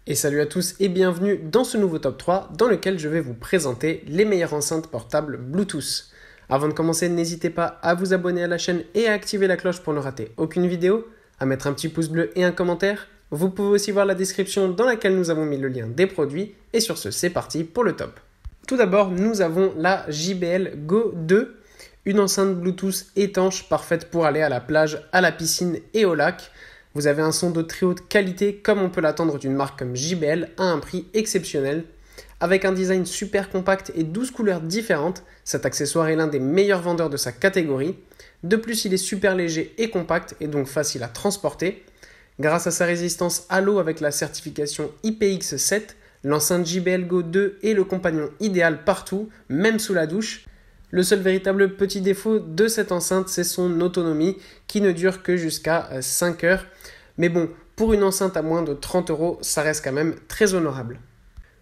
Et salut à tous et bienvenue dans ce nouveau top 3 dans lequel je vais vous présenter les meilleures enceintes portables Bluetooth. Avant de commencer, n'hésitez pas à vous abonner à la chaîne et à activer la cloche pour ne rater aucune vidéo, à mettre un petit pouce bleu et un commentaire. Vous pouvez aussi voir la description dans laquelle nous avons mis le lien des produits. Et sur ce, c'est parti pour le top. Tout d'abord, nous avons la JBL Go 2, une enceinte Bluetooth étanche parfaite pour aller à la plage, à la piscine et au lac. Vous avez un son de très haute qualité comme on peut l'attendre d'une marque comme JBL à un prix exceptionnel. Avec un design super compact et 12 couleurs différentes, cet accessoire est l'un des meilleurs vendeurs de sa catégorie. De plus, il est super léger et compact et donc facile à transporter. Grâce à sa résistance à l'eau avec la certification IPX7, l'enceinte JBL Go 2 est le compagnon idéal partout, même sous la douche. Le seul véritable petit défaut de cette enceinte, c'est son autonomie qui ne dure que jusqu'à 5 heures. Mais bon, pour une enceinte à moins de 30 €, ça reste quand même très honorable.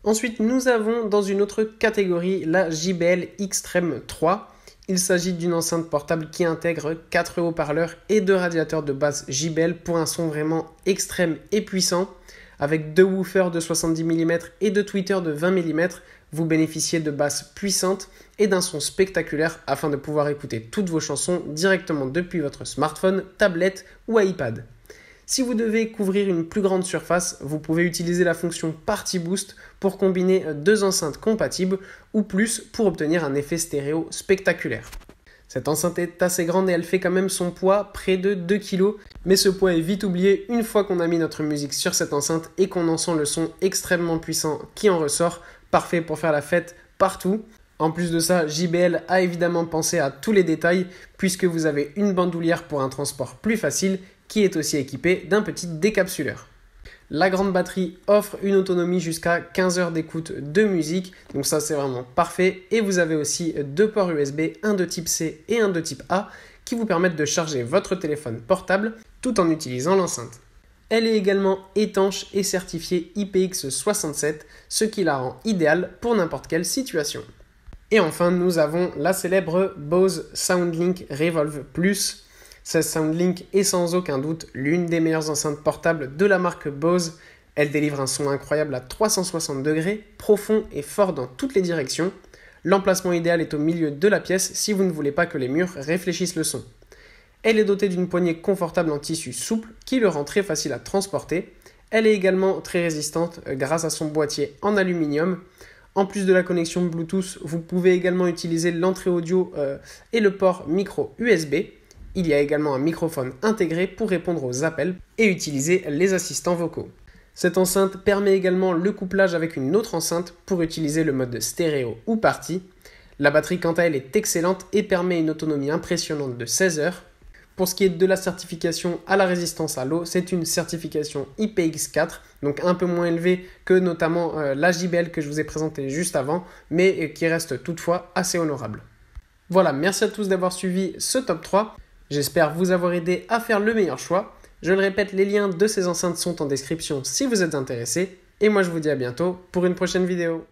Ensuite, nous avons dans une autre catégorie la JBL Xtreme 3. Il s'agit d'une enceinte portable qui intègre 4 haut-parleurs et 2 radiateurs de base JBL pour un son vraiment extrême et puissant. Avec 2 woofers de 70 mm et 2 tweeters de 20 mm, vous bénéficiez de basses puissantes et d'un son spectaculaire afin de pouvoir écouter toutes vos chansons directement depuis votre smartphone, tablette ou iPad. Si vous devez couvrir une plus grande surface, vous pouvez utiliser la fonction Party Boost pour combiner 2 enceintes compatibles ou plus pour obtenir un effet stéréo spectaculaire. Cette enceinte est assez grande et elle fait quand même son poids, près de 2 kg. Mais ce poids est vite oublié une fois qu'on a mis notre musique sur cette enceinte et qu'on en sent le son extrêmement puissant qui en ressort, parfait pour faire la fête partout. En plus de ça, JBL a évidemment pensé à tous les détails puisque vous avez une bandoulière pour un transport plus facile qui est aussi équipée d'un petit décapsuleur. La grande batterie offre une autonomie jusqu'à 15 heures d'écoute de musique, donc ça c'est vraiment parfait. Et vous avez aussi 2 ports USB, un de type C et un de type A, qui vous permettent de charger votre téléphone portable tout en utilisant l'enceinte. Elle est également étanche et certifiée IPX67, ce qui la rend idéale pour n'importe quelle situation. Et enfin, nous avons la célèbre Bose SoundLink Revolve Plus. Cette SoundLink est sans aucun doute l'une des meilleures enceintes portables de la marque Bose. Elle délivre un son incroyable à 360 degrés, profond et fort dans toutes les directions. L'emplacement idéal est au milieu de la pièce si vous ne voulez pas que les murs réfléchissent le son. Elle est dotée d'une poignée confortable en tissu souple qui le rend très facile à transporter. Elle est également très résistante grâce à son boîtier en aluminium. En plus de la connexion Bluetooth, vous pouvez également utiliser l'entrée audio et le port micro USB. Il y a également un microphone intégré pour répondre aux appels et utiliser les assistants vocaux. Cette enceinte permet également le couplage avec une autre enceinte pour utiliser le mode stéréo ou party. La batterie quant à elle est excellente et permet une autonomie impressionnante de 16 heures. Pour ce qui est de la certification à la résistance à l'eau, c'est une certification IPX4, donc un peu moins élevée que notamment la JBL que je vous ai présentée juste avant, mais qui reste toutefois assez honorable. Voilà, merci à tous d'avoir suivi ce top 3. J'espère vous avoir aidé à faire le meilleur choix. Je le répète, les liens de ces enceintes sont en description si vous êtes intéressé. Et moi je vous dis à bientôt pour une prochaine vidéo.